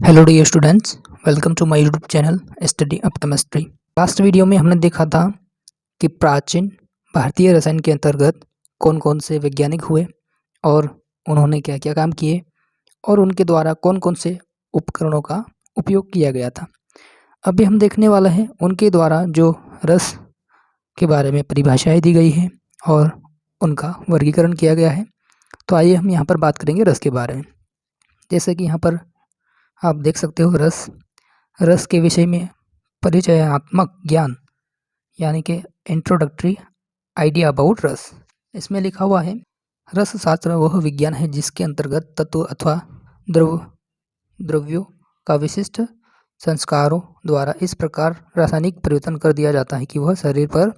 Hello dear students, welcome to my YouTube channel study of chemistry. Last video में हमने देखा था कि प्राचीन भारतीय रसायन के अंतर्गत कौन कौन से वैज्ञानिक हुए और उन्होंने क्या क्या काम किए और उनके द्वारा कौन कौन से उपकरणों का उपयोग किया गया था। अभी हम देखने वाला है उनके द्वारा जो रस के बारे में परिभाषाएँ दी गई हैं और उनका वर्गीकरण किया गया है। तो आइए हम यहाँ पर बात करेंगे रस के बारे में। जैसे कि यहाँ पर आप देख सकते हो रस के विषय में परिचयात्मक ज्ञान यानी कि इंट्रोडक्टरी आइडिया अबाउट रस। इसमें लिखा हुआ है, रस शास्त्र वह विज्ञान है जिसके अंतर्गत तत्व अथवा द्रव्यों का विशिष्ट संस्कारों द्वारा इस प्रकार रासायनिक परिवर्तन कर दिया जाता है कि वह शरीर पर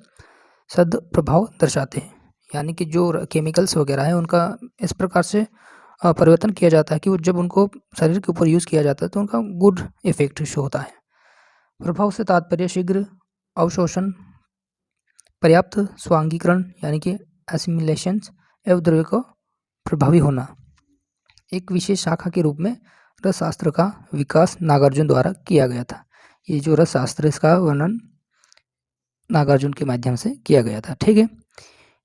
सद्प्रभाव दर्शाते हैं। यानी कि जो केमिकल्स वगैरह है उनका इस प्रकार से परिवर्तन किया जाता है कि वो जब उनको शरीर के ऊपर यूज़ किया जाता है तो उनका गुड इफेक्ट शो होता है। प्रभाव से तात्पर्य शीघ्र अवशोषण, पर्याप्त स्वांगीकरण यानी कि एसिमिलेशंस एवं द्रव्य को प्रभावी होना। एक विशेष शाखा के रूप में रसशास्त्र का विकास नागार्जुन द्वारा किया गया था। ये जो रसशास्त्र इसका वर्णन नागार्जुन के माध्यम से किया गया था। ठीक है,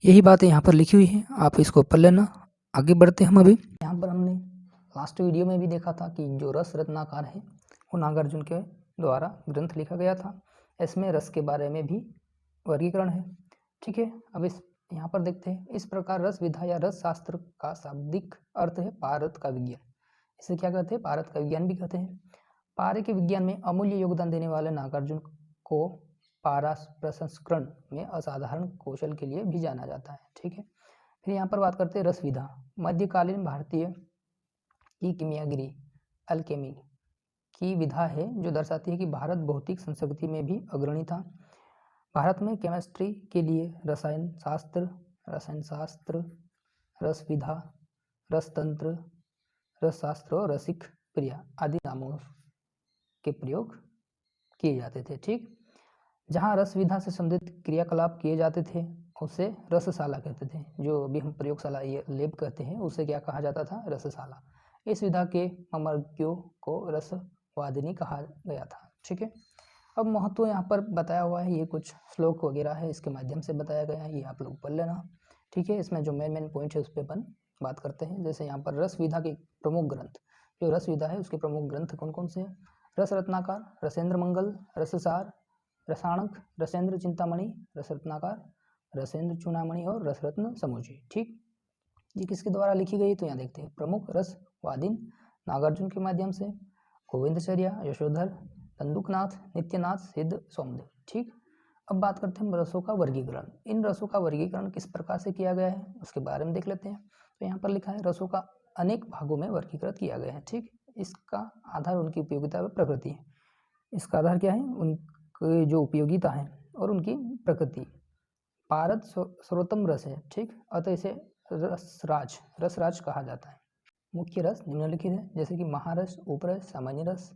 यही बातें यहाँ पर लिखी हुई हैं, आप इसको पढ़ लेना। आगे बढ़ते हैं हम। अभी यहाँ पर हमने लास्ट वीडियो में भी देखा था कि जो रस रत्नाकर है वो नागार्जुन के द्वारा ग्रंथ लिखा गया था। इसमें रस के बारे में भी वर्गीकरण है। ठीक है, अब इस यहाँ पर देखते हैं। इस प्रकार रस विधा या रस शास्त्र का शाब्दिक अर्थ है पारद का विज्ञान। इसे क्या कहते हैं? पारद का विज्ञान भी कहते हैं। पारे के विज्ञान में अमूल्य योगदान देने वाले नागार्जुन को पारा प्रसंस्करण में असाधारण कौशल के लिए भी जाना जाता है। ठीक है, फिर यहाँ पर बात करते हैं रस विधा। मध्यकालीन भारतीय की कीमियागिरी अल्केमी की विधा है जो दर्शाती है कि भारत भौतिक संस्कृति में भी अग्रणी था। भारत में केमिस्ट्री के लिए रसायन शास्त्र, रस विधा, रसतंत्र, रस शास्त्र और रसिक क्रिया आदि नामों के प्रयोग किए जाते थे। ठीक, जहाँ रस विधा से संबंधित क्रियाकलाप किए जाते थे उसे रसशाला कहते थे। जो अभी हम प्रयोगशाला ये लैब कहते हैं उसे क्या कहा जाता था? रसशाला। इस विधा के मर्मज्ञों को रसवादिनी कहा गया था। ठीक है, अब महत्व यहाँ पर बताया हुआ है, ये कुछ श्लोक वगैरह है इसके माध्यम से बताया गया है, ये आप लोग पढ़ लेना। ठीक है, इसमें जो मेन पॉइंट है उस पर अपन बात करते हैं। जैसे यहाँ पर रस विधा के प्रमुख ग्रंथ, जो रस विधा है उसके प्रमुख ग्रंथ कौन कौन से हैं? रस रत्नाकर, रसेंद्र मंगल, रससार, रसायनक, रसेंद्र चिंतामणि, रस रत्नाकर, रसेंद्र चूड़ामणि और रसरत्न समूची। ठीक, ये किसके द्वारा लिखी गई? तो यहाँ देखते हैं। प्रमुख रसवादीन नागार्जुन के माध्यम से गोविंदचर्या, यशोधर, तंदुकनाथ, नित्यनाथ, सिद्ध, सोमदेव। ठीक, अब बात करते हैं रसों का वर्गीकरण। इन रसों का वर्गीकरण किस प्रकार से किया गया है उसके बारे में देख लेते हैं। तो यहाँ पर लिखा है रसों का अनेक भागों में वर्गीकृत किया गया है। ठीक, इसका आधार उनकी उपयोगिता व प्रकृति है। इसका आधार क्या है? उनकी जो उपयोगिता है और उनकी प्रकृति। पारद सर्वोत्तम रस है। ठीक, अतः इसे रसराज कहा जाता है। मुख्य रस निम्नलिखित है, जैसे कि महारस, उपरस, सामान्य रस,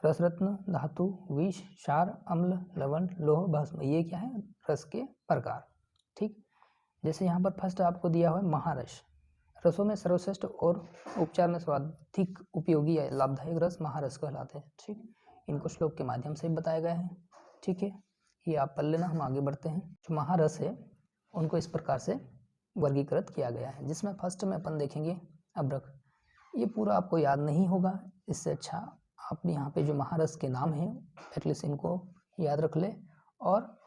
रसरत्न, धातु, विष, क्षार, अम्ल, लवण, लोह, भस्म। ये क्या है? रस के प्रकार। ठीक, जैसे यहाँ पर फर्स्ट आपको दिया हुआ है महारस। रसों में सर्वश्रेष्ठ और उपचार में सर्वाधिक उपयोगी या लाभदायक रस महारस कहलाते हैं। ठीक, इनको श्लोक के माध्यम से बताया गया है। ठीक है, ये आप पढ़ लेना। हम आगे बढ़ते हैं। जो महारस है उनको इस प्रकार से वर्गीकृत किया गया है, जिसमें फर्स्ट में अपन देखेंगे अभ्रक। ये पूरा आपको याद नहीं होगा, इससे अच्छा आप यहाँ पे जो महारस के नाम हैं एटलीस्ट इनको याद रख ले और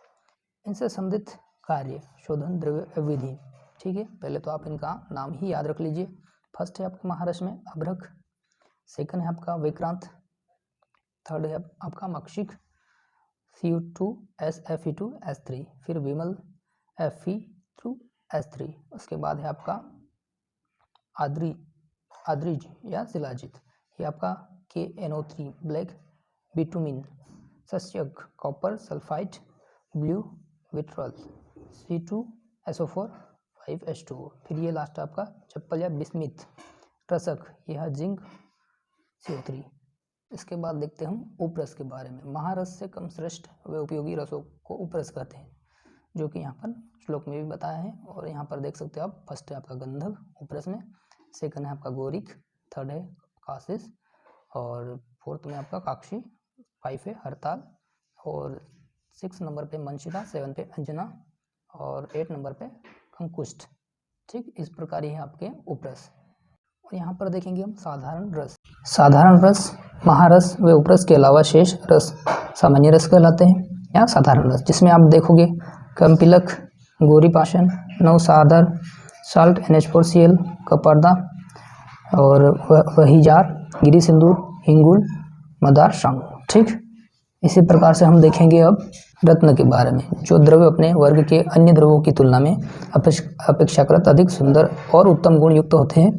इनसे संबंधित कार्य, शोधन, द्रव्य, विधि। ठीक है, पहले तो आप इनका नाम ही याद रख लीजिए। फर्स्ट है आपका महारस में अभ्रक, सेकंड है आपका विक्रांत, थर्ड है आपका मक्षिक Cu2SFe2S3, फिर विमल Fe2S3, उसके बाद है आपका आद्रिज या शिलाजित, ये आपका KNO3 ब्लैक, बिटुमिन, सस्यक, copper sulphide, blue vitriol, C2SO4 5H2O, फिर ये लास्ट आपका चप्पल या बिस्मिथ रसक, यह जिंक CO3। इसके बाद देखते हैं हम उपरस के बारे में। महारस से कम श्रेष्ठ व उपयोगी रसों को उपरस कहते हैं, जो कि यहाँ पर श्लोक में भी बताया है। और यहाँ पर देख सकते हो आप, फर्स्ट है आपका गंधक उपरस में, सेकंड है आपका गोरिक, थर्ड है कासिस और 4th में आपका काक्षी, 5 है हरताल, और 6 नंबर पे मंशिता, 7 पे अंजना, और 8 नंबर पे अंकुष्ठ। ठीक, इस प्रकार ये आपके उपरस। और यहाँ पर देखेंगे हम साधारण रस। साधारण रस, महारस व उपरस के अलावा शेष रस सामान्य रस कहलाते हैं या साधारण रस, जिसमें आप देखोगे कम्पिलक, गोरीपाषाण, नवसाधार, साल्ट NH4Cl, कपर्दा और वहीजार, गिरी सिंदूर, हिंगुल, मदार, शांग। ठीक, इसी प्रकार से हम देखेंगे अब रत्न के बारे में, जो द्रव्य अपने वर्ग के अन्य द्रव्यों की तुलना में अपेक्षाकृत अधिक सुंदर और उत्तम गुण युक्त होते हैं।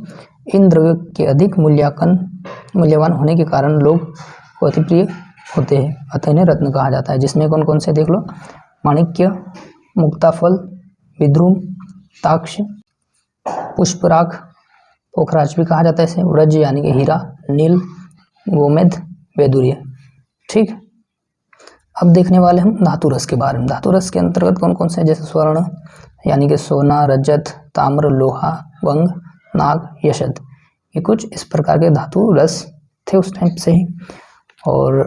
इन द्रव्यों के अधिक मूल्यवान होने के कारण लोग को अति प्रिय होते हैं, अतः इन्हें रत्न कहा जाता है। जिसमें कौन कौन से देख लो, माणिक्य, मुक्ताफल, विद्रुम, ताक्ष, पुष्पराग, पोखराज भी कहा जाता है इसे, व्रज यानी कि हीरा, नील, गोमेद, वैदुर्य। ठीक, अब देखने वाले हम धातु रस के बारे में। धातु रस के अंतर्गत कौन कौन से हैं, जैसे स्वर्ण यानी कि सोना, रजत, ताम्र, लोहा, वंग, नाग, यशद। ये कुछ इस प्रकार के धातु रस थे उस टाइम से ही। और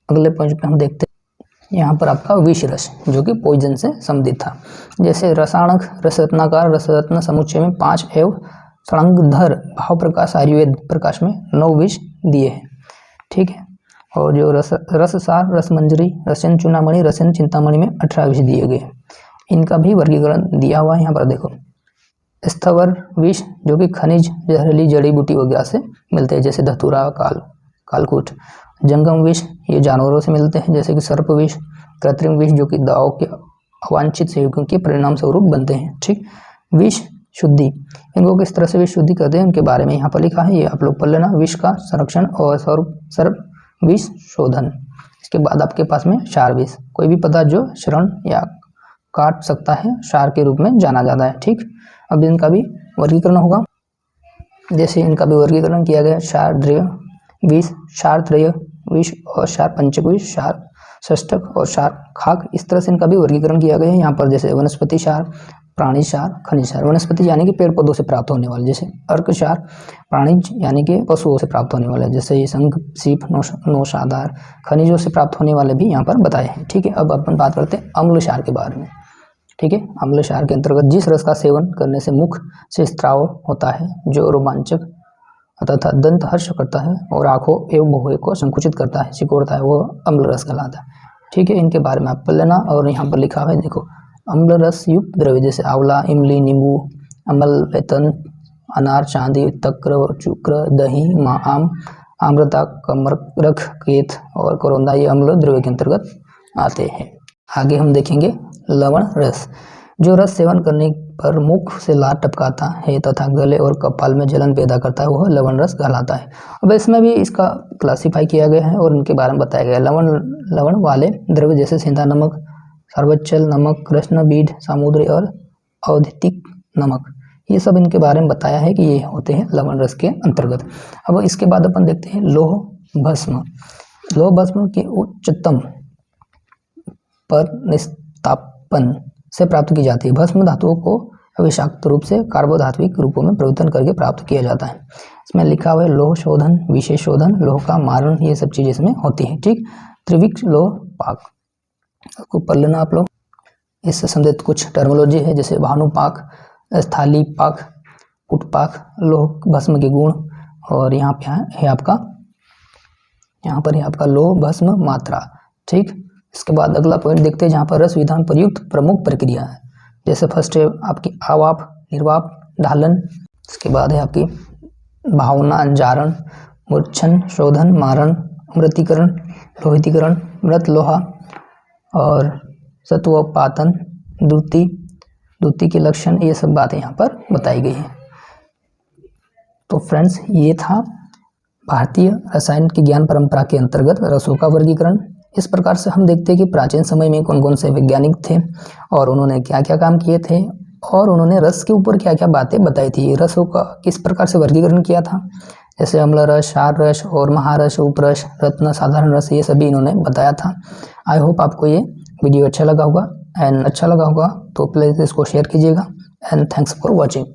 अगले पॉइंट पे हम देखते हैं यहाँ पर आपका विष रस, जो कि पॉइजन से संबंधित था। जैसे रसायनक, रसरत्नाकार, रसरत्न समुच्चय में 5 एवं सड़ंगधर भाव प्रकाश आयुर्वेद प्रकाश में 9 विष दिए हैं। ठीक है, और जो रससार, रसमंजरी, रसन चूनामणि, रसन चिंतामणि में 18 विष दिए गए। इनका भी वर्गीकरण दिया हुआ है यहाँ पर देखो। स्थवर विष, जो कि खनिज, जहरीली जड़ी बूटी वगैरह से मिलते हैं, जैसे धतूरा, कालकूट। जंगम विष, ये जानवरों से मिलते हैं, जैसे कि सर्प विष। कृत्रिम विष, जो कि दवाओं के अवांछित संयोगों के परिणाम स्वरूप बनते हैं। ठीक, विष शुद्धि, इनको किस तरह से विष शुद्धि करते हैं उनके बारे में यहाँ पर लिखा है, ये आप लोग पढ़ लेना। विष का संरक्षण और सर्व विष शोधन। इसके बाद आपके पास में क्षार विष, कोई भी पदार्थ जो शरण या काट सकता है, क्षार के रूप में जाना जाता है। ठीक, अब इनका भी वर्गीकरण होगा। जैसे इनका भी वर्गीकरण किया गया, क्षार द्रव्य विष, क्षार त्रय विष, और क्षार पंचक विष, क्षार षष्ठक और क्षार खाक। इस तरह से इनका भी वर्गीकरण किया गया है यहाँ पर। जैसे वनस्पति क्षार, प्राणी क्षार, खनिज क्षार। वनस्पति यानी कि पेड़ पौधों से प्राप्त होने वाले, जैसे अर्क क्षार। प्राणिज यानी कि पशुओं से प्राप्त होने वाले, जैसे ये शंख, सीप, नौशाधार। खनिजों से प्राप्त होने वाले भी यहाँ पर बताए हैं। ठीक है, अब अपन बात करते हैं अम्ल क्षार के बारे में। ठीक है, अम्ल क्षार के अंतर्गत जिस रस का सेवन करने से मुख से स्राव होता है, जो रोमांचक तथा दंत हर्ष करता है और आंखों एवं भौहें को संकुचित करता है, सिकोड़ता है, वो अम्ल रस कहलाता है। ठीक है, इनके बारे में आप पढ़ लेना। और यहाँ पर लिखा है देखो, अम्ल रस युक्त द्रव्य जैसे आंवला, इमली, नींबू, अमल, वेतन, अनार, चांदी, तक्र, चुक्र, दही, आम, आम्रता, कमरख, केत और करोंदा, ये अम्ल द्रव्य के अंतर्गत आते हैं। आगे हम देखेंगे लवण रस, जो रस सेवन करने पर मुख से लार टपकाता है तथा गले और कपाल में जलन पैदा करता है, वह लवण रस कहलाता है। अब इसमें भी इसका क्लासिफाई किया गया है और इनके बारे में बताया गया है। लवण वाले द्रव्य जैसे सेंधा नमक, सर्वचल नमक, कृष्ण बीज, सामुद्री और औद्योगिक नमक, ये सब इनके बारे में बताया है कि ये होते हैं लवण रस के अंतर्गत। अब इसके बाद अपन देखते हैं लौह भस्म। लौह भस्म के उच्चतम पर निस्तापन से प्राप्त की जाती है। भस्म धातुओं को अविषाक्त रूप से कार्बोधात्विक रूपों में परिवर्तन करके प्राप्त किया जाता है। इसमें लिखा हुआ है लौह शोधन, विशेष शोधन, लोह का मारण, ये सब चीज़ें इसमें होती हैं। ठीक, त्रिविक लोह पाक को पढ़ लेना आप लोग। इससे संबंधित कुछ टर्मोलॉजी है, जैसे भानुपाक, स्थाली पाक, पुटपाक, लोह भस्म के गुण। और यहाँ पे है आपका लोह भस्म मात्रा। ठीक, इसके बाद अगला पॉइंट देखते हैं, जहाँ पर रस विधान प्रयुक्त प्रमुख प्रक्रिया है। जैसे फर्स्ट है आपकी आवाप, निर्वाप, ढालन। इसके बाद है आपकी भावना, जारण, मूर्छन, शोधन, मारण, अमृतीकरण, लोहितीकरण, मृत लोहा और सत्वपातन, द्युति के लक्षण, ये सब बातें यहाँ पर बताई गई हैं। तो फ्रेंड्स, ये था भारतीय रसायन की ज्ञान परंपरा के अंतर्गत रसों का वर्गीकरण। इस प्रकार से हम देखते हैं कि प्राचीन समय में कौन कौन से वैज्ञानिक थे और उन्होंने क्या क्या काम किए थे और उन्होंने रस के ऊपर क्या क्या बातें बताई थी, रसों का किस प्रकार से वर्गीकरण किया था। जैसे अम्ल रस, क्षार रस और महारस, उपरस, रत्न, साधारण रस, ये सभी इन्होंने बताया था। आई होप आपको ये वीडियो अच्छा लगा होगा तो प्लीज़ इसको शेयर कीजिएगा एंड थैंक्स फॉर वॉचिंग।